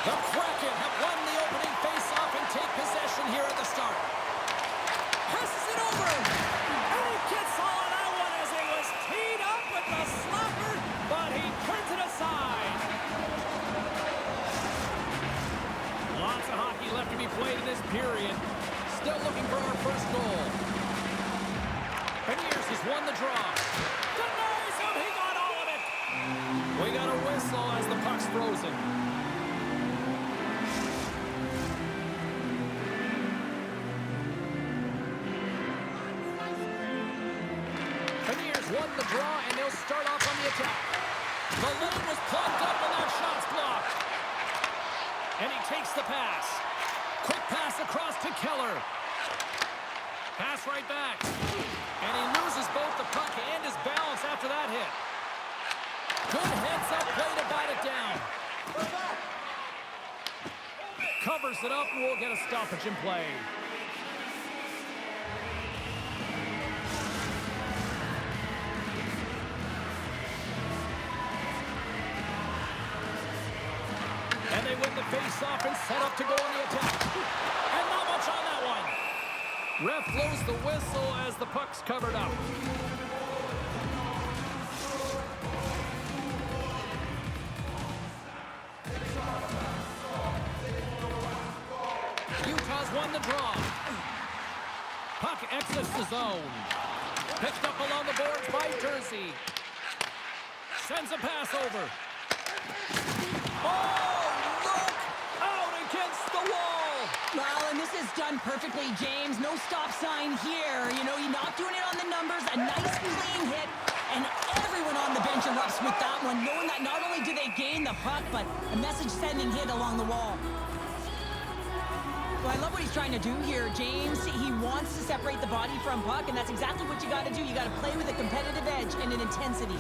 The Kraken have won the opening face-off and take possession here at the start. Passes it over. And he gets all of that one as it was teed up with the slapper, but he turns it aside. Lots of hockey left to be played in this period. Still looking for our first goal. Beniers has won the draw. Denies him. He got all of it. We got a whistle as the puck's frozen. Beniers won the draw, and they'll start off on the attack. The lane was plugged up, and that shot's blocked. And he takes the pass. Quick pass across to Keller. Pass right back. And he loses both the puck and his balance after that hit. Good heads-up play to bat it down. Covers it up, and we'll get a stoppage in play. And they win the face-off and set up to go on the attack. And not much on that one. Ref blows the whistle as the puck's covered up. Utah's won the draw. Puck exits the zone. Picked up along the boards by Jersey. Sends a pass over. Oh, look! Out against the wall! Well, and this is done perfectly, James. No stop sign here. You know, you're not doing it on the numbers. A nice clean hit. And everyone on the bench erupts with that one, knowing that not only do they gain the puck, but a message-sending hit along the wall. Well, I love what he's trying to do here, James. He wants to separate the body from puck, and that's exactly what you got to do. You got to play with a competitive edge and an intensity.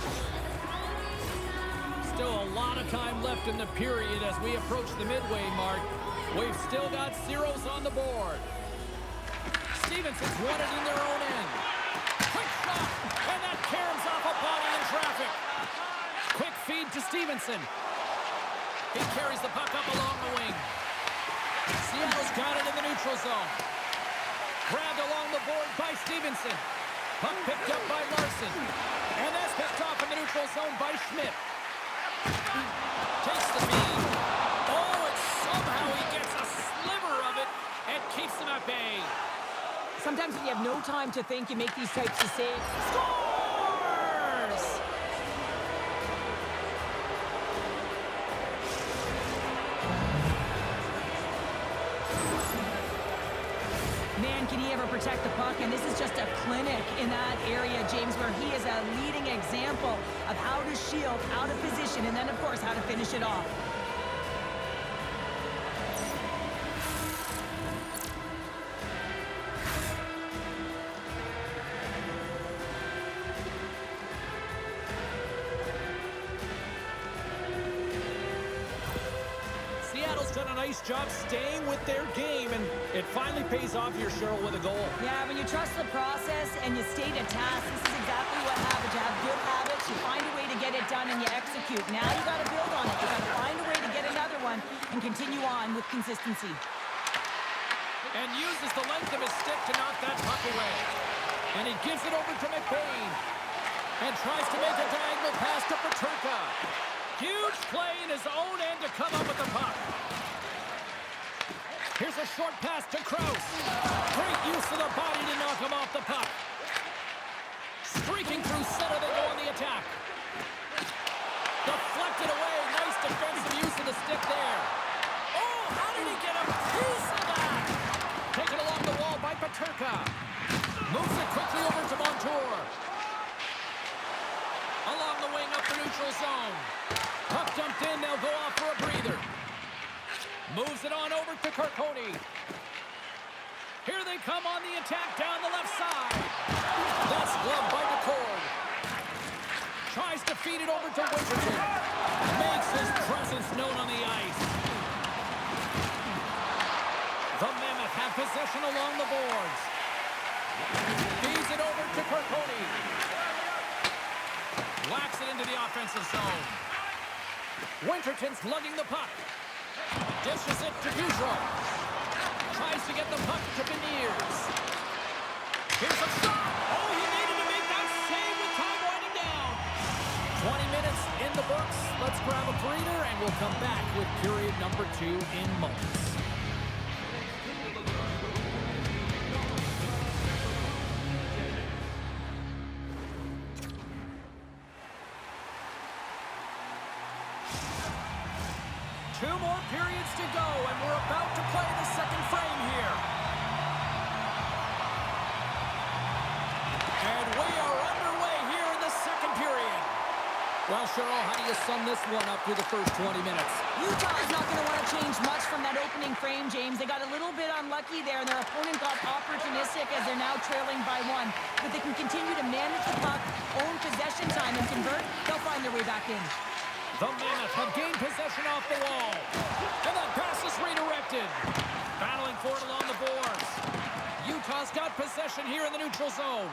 Still a lot of time left in the period as we approach the midway mark. We've still got zeros on the board. Stevenson's won it in their own end. Quick shot, and that caroms off a body in traffic. Quick feed to Stevenson. He carries the puck up along the wing. Seattle's got it in the neutral zone. Grabbed along the board by Stevenson. Puck picked up by Larson. And that's picked off in the neutral zone by Schmidt. Takes the feed. Oh, and somehow he gets a sliver of it and keeps them at bay. Sometimes when you have no time to think, you make these types of saves. Scores! Man, can he ever protect the puck? And this is just a clinic in that area, James, where he is a leading example of how to shield out of position and then, of course, how to finish it off. Seattle's done a nice job staying with their game, and it finally pays off here, Cheryl, with a goal. Yeah, when you trust the process and you stay to task, this is exactly what happens. You have good habits, you find a way to get it done, and you execute. Now you got to build on it. You got to find a way to get another one and continue on with consistency. And uses the length of his stick to knock that puck away. And he gives it over to McBain. And tries to make a diagonal pass to Peterka. Huge play in his own end to come up with the puck. Here's a short pass to Krause. Great use of the body to knock him off the puck. Streaking through center, they go on the attack. Deflected away. Nice defensive use of the stick there. Oh, how did he get a piece of that? Taken along the wall by Peterka. Moves it quickly over to Montour. Along the wing up the neutral zone. Puck dumped in, they'll go off for a breather. Moves it on over to Carcone. Here they come on the attack down the left side. That's gloved by McCord. Tries to feed it over to Winterton. Makes his presence known on the ice. The Mammoth have possession along the boards. Feeds it over to Carcone. Whacks it into the offensive zone. Winterton's lugging the puck. Dishes it to Gaudreau. Tries to get the puck to Beniers. Here's a shot. Oh, he needed to make that save with time winding down. 20 minutes in the books. Let's grab a breather, and we'll come back with period number 2 in moments. Two more periods to go, and we're about to play the second frame here. And we are underway here in the second period. Well, Cheryl, how do you sum this one up through the first 20 minutes? Utah is not going to want to change much from that opening frame, James. They got a little bit unlucky there, and their opponent got opportunistic as they're now trailing by 1. But they can continue to manage the puck, own possession time, and convert. They'll find their way back in. The Mammoth have gained possession off the wall. And that pass is redirected. Battling for it along the boards. Utah's got possession here in the neutral zone.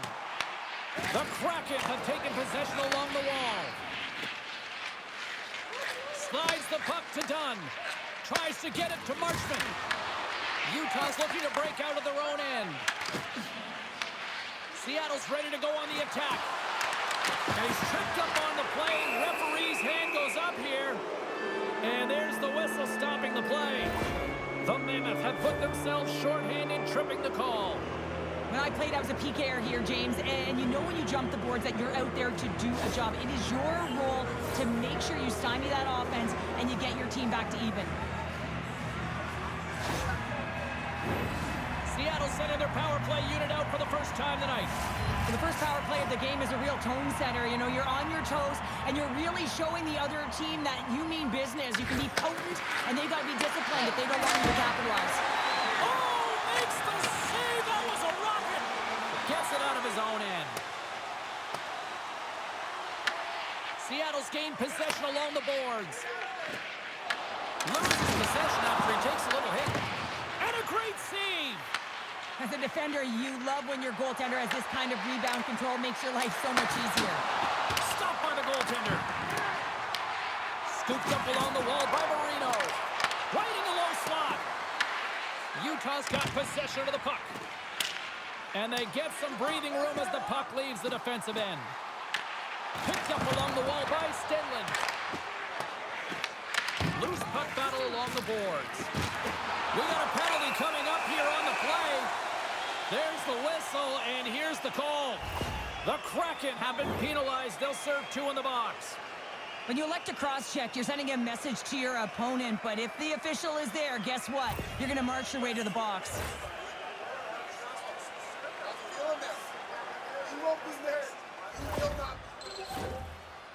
The Kraken have taken possession along the wall. Slides the puck to Dunn. Tries to get it to Marchman. Utah's looking to break out of their own end. Seattle's ready to go on the attack. And he's tripped up on the play. Referee's hand goes up here. And there's the whistle stopping the play. The Mammoth have put themselves shorthanded, tripping the call. When I played, I was a PKer here, James, and you know when you jump the boards that you're out there to do a job. It is your role to make sure you stymie that offense and you get your team back to even. Seattle sending their power play unit out for the first time tonight. The first power play of the game is a real tone setter. You know, you're on your toes, and you're really showing the other team that you mean business. You can be potent, and they've got to be disciplined if they don't want you to capitalize. Oh, makes the save. That was a rocket. Gets it out of his own end. Seattle's gained possession along the boards. Loses possession after he takes a little hit. And a great save. As a defender, you love when your goaltender has this kind of rebound control. Makes your life so much easier. Stopped by the goaltender. Scooped up along the wall by Marino. Right in the low slot. Utah's got possession of the puck. And they get some breathing room as the puck leaves the defensive end. Picked up along the wall by Stenlund. Loose puck battle along the boards. We got a penalty coming up here on the play. There's the whistle, and here's the call. The Kraken have been penalized. They'll serve 2 in the box. When you elect to cross-check, you're sending a message to your opponent, but if the official is there, guess what? You're going to march your way to the box.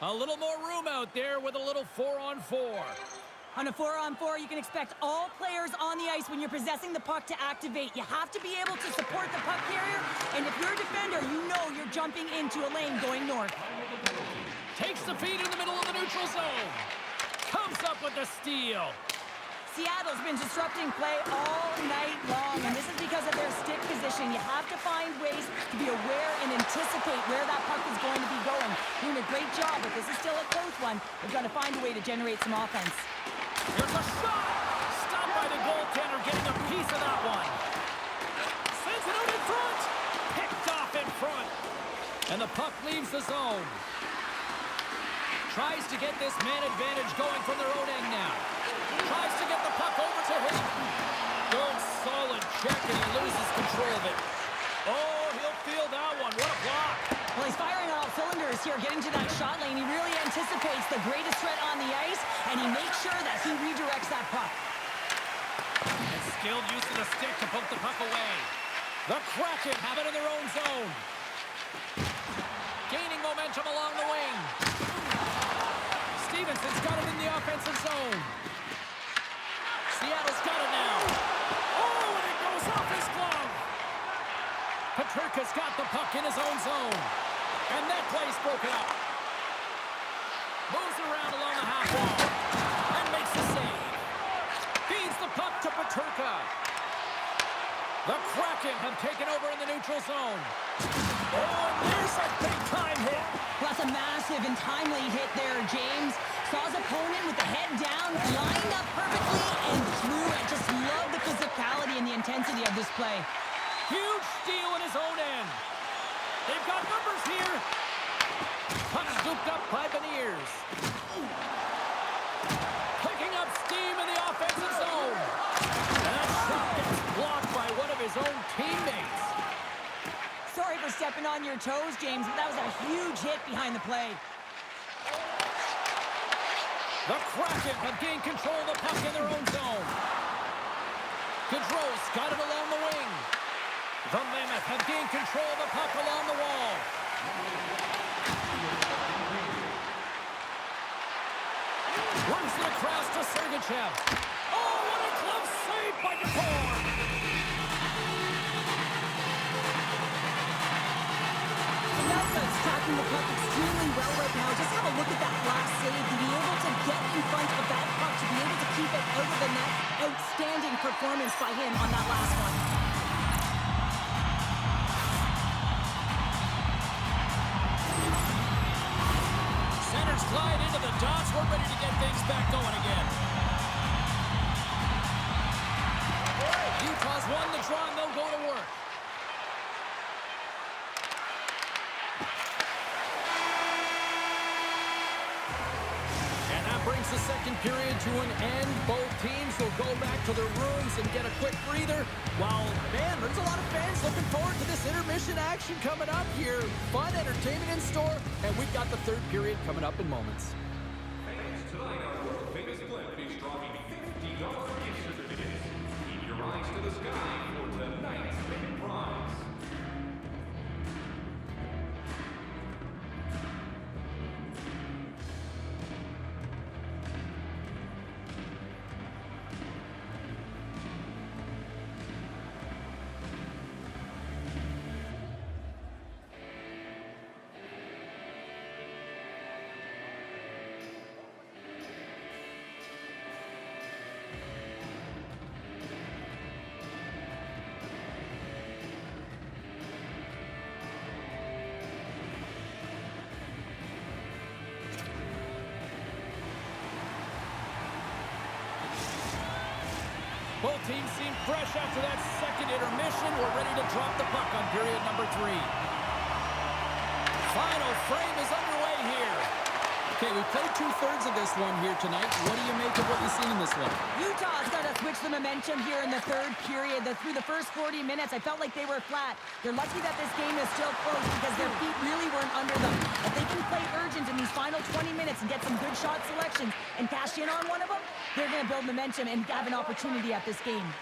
A little more room out there with a little 4-on-4. On a 4-on-4, you can expect all players on the ice when you're possessing the puck to activate. You have to be able to support the puck carrier, and if you're a defender, you know you're jumping into a lane going north. Takes the feed in the middle of the neutral zone. Comes up with the steal. Seattle's been disrupting play all night long, and this is because of their stick position. You have to find ways to be aware and anticipate where that puck is going to be going. Doing a great job, but this is still a close one. They've got to find a way to generate some offense. Here's a shot! Stopped by the goaltender, getting a piece of that one. Sends it out in front! Picked off in front. And the puck leaves the zone. Tries to get this man advantage going from their own end now. Tries to get the puck over to him. Good, solid check, and he loses control of it. Oh, he'll feel that one. What a block. Well, he's firing on all cylinders here, getting to that shot lane. He really anticipates the greatest threat on the ice, and he makes sure that he redirects that puck. And skilled use of the stick to poke the puck away. The Kraken have it in their own zone. Gaining momentum along the wing. Stevenson's got it in the offensive zone. Seattle's got it now. Oh, and it goes off his glove. Peterka's got the puck in his own zone. And that play's broken up. Moves around along the half wall. And makes the save. Feeds the puck to Peterka. The Kraken have taken over in the neutral zone. Oh, and there's a big-time hit. Well, that's a massive and timely hit there, James. Saw his opponent with the head down, lined up perfectly, and threw it. Just love the physicality and the intensity of this play. Huge steal in his own end. They've got numbers here. Puck scooped up by Beniers. Picking up steam in the offensive zone. And that shot gets blocked by one of his own teammates. Sorry for stepping on your toes, James, but that was a huge hit behind the play. The Kraken have gained control of the puck in their own zone. Gaudreau's got it along the wing. The Mammoth have gained control of the puck along the wall. Works it across to Sergachev. Oh, what a glove save by Dupont. Nelson's tracking the puck extremely well right now. Just have a look at that last save. To be able to get in front of that puck, to be able to keep it out of the net. Outstanding performance by him on that last one. Centers glide into the dots. We're ready to get things back going again. Utah's won the draw and they'll go to work. And that brings the second period to an end. Both teams will go back to their rooms and get a quick breather. While, man, there's a lot of fans looking forward to this intermission action coming up here. Fun entertainment in store, and we've got the third period coming up in moments. Fans, tonight our world famous Glen is dropping $50 gift certificates. Keep your eyes to the sky for tonight's big prize. Both teams seem fresh after that second intermission. We're ready to drop the puck on period number 3. Final frame is underway here. Okay, we played 2/3 of this one here tonight. What do you make of what you've seen in this one? Utah's got to switch the momentum here in the third period. Through the first 40 minutes, I felt like they were flat. They're lucky that this game is still close because their feet really weren't under them. If they can play urgent in these final 20 minutes and get some good shot selections and cash in on one of them, they're going to build momentum and have an opportunity at this game.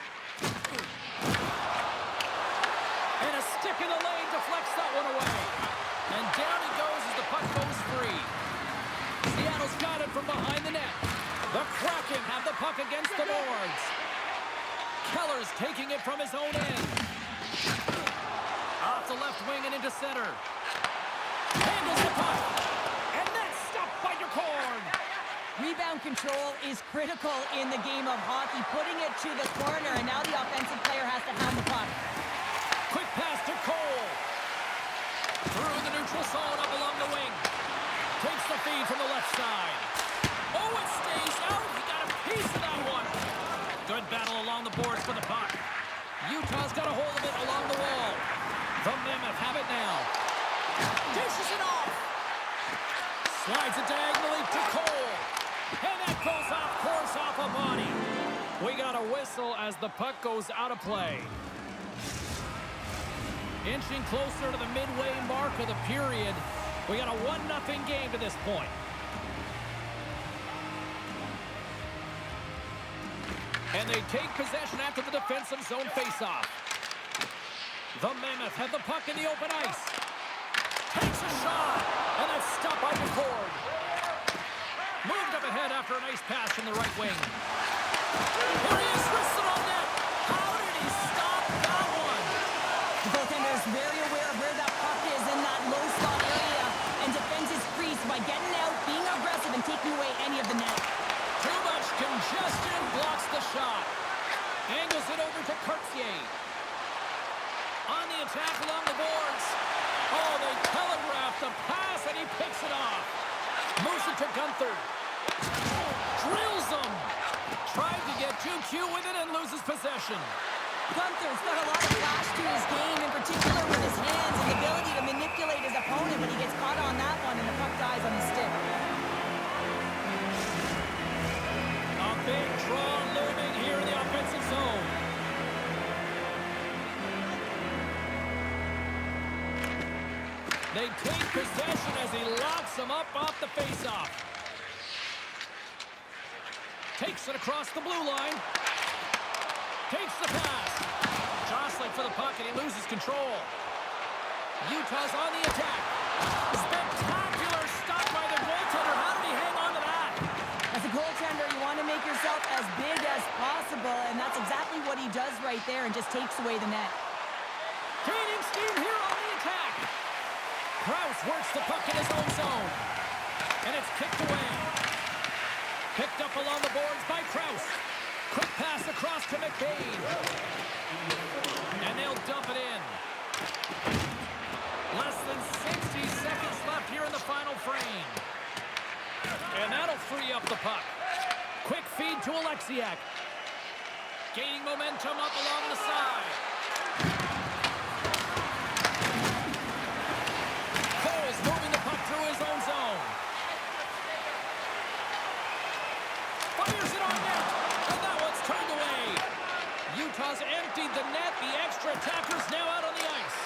And a stick in the lane deflects that one away. And down he goes as the puck goes free. Seattle's got it from behind the net. The Kraken have the puck against the boards. Keller's taking it from his own end. Off the left wing and into center. Handles the puck. And that's stopped by Dupont. Rebound control is critical in the game of hockey. Putting it to the corner, and now the offensive player has to hound the puck. Quick pass to Cole. Through the neutral zone up along the wing. Takes the feed from the left side. Oh, it stays out. He got a piece of that one. Good battle along the boards for the puck. Utah's got a hold of it along the wall. The Mammoth have it now. Dishes it off. Slides it diagonally to Cole. And that goes off course off a body. We got a whistle as the puck goes out of play. Inching closer to the midway mark of the period. We got a 1-0 game to this point. And they take possession after the defensive zone faceoff. The Mammoth have the puck in the open ice. Takes a shot. And that's stopped by Dupont. Moved up ahead after a nice pass from the right wing. Here he is, wristed on net. How did he stop that one? The goaltender is very aware of where that puck is in that low slot area and defends his crease by getting out, being aggressive, and taking away any of the net. Too much congestion blocks the shot. Angles it over to Cartier. On the attack along the boards. Oh, they telegraphed the pass, and he picks it off. Moves it to Gunther. Drills him. Tried to get too cute with it and loses possession. Gunther's got a lot of flash to his game, in particular with his hands and the ability to manipulate his opponent when he gets caught on that one and the puck dies on his stick. A big draw looming here in the offensive zone. They take possession as he locks him up off the faceoff. Takes it across the blue line. Takes the pass. Jostling for the puck, and he loses control. Utah's on the attack. Spectacular stop by the goaltender. How did he hang on to that? As a goaltender, you want to make yourself as big as possible, and that's exactly what he does right there and just takes away the net. Gaining steam here on the attack. Krause works the puck in his own zone. And it's kicked away. Picked up along the boards by Krause. Quick pass across to McBain. And they'll dump it in. Less than 60 seconds left here in the final frame. And that'll free up the puck. Quick feed to Alexiak. Gaining momentum up along the side. Cole's moving the puck through his own zone. Fires it on net. And that one's turned away. Utah's emptied the net. The extra attackers now out on the ice.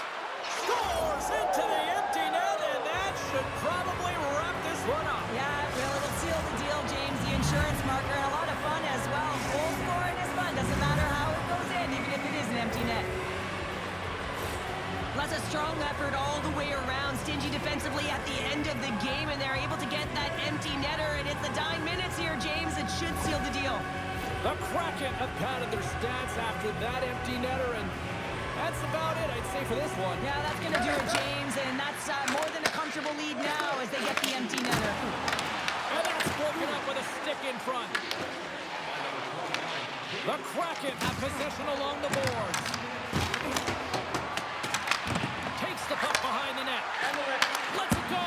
Scores into the empty net, and that should probably wrap this one up. Yeah, it will. It'll seal the deal, James. The insurance marker, and a lot of fun as well. Goal scoring is fun. Doesn't matter how it goes in, even if it is an empty net. That's a strong effort all the way around. Stingy defensively at the end of the game, and they're able to get that empty netter. And it's the dying minutes here, James. It should seal the deal. The Kraken have padded their stats after that empty netter, and that's about it, I'd say, for this one. Yeah, that's going to do it, James. And that's more than a comfortable lead now as they get the empty netter. And that's broken up with a stick in front. The Kraken have possession along the boards. Takes the puck behind the net. Lets it go.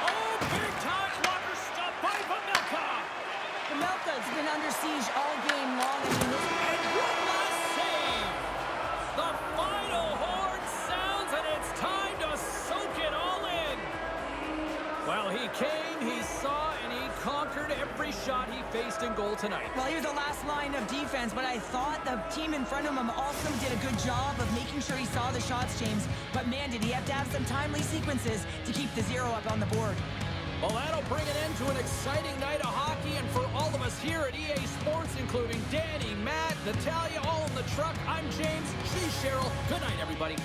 Oh, big time blocker stop by Pamelka. Pamelka's been under siege all game long. I mean, And one last save. The final horn sounds, and it's time to soak it all in. Well, he came, he saw, and he conquered every shot he faced in goal tonight. well, he was the last line of defense, but I thought the team in front of him also did a good job of making sure he saw the shots, James. But man, did he have to have some timely sequences to keep the zero up on the board. Well, that'll bring an end to an exciting night of hockey, and for all of us here at EA Sports, including Danny, Matt, Natalia, all in the truck, I'm James. She's Cheryl. Good night, everybody.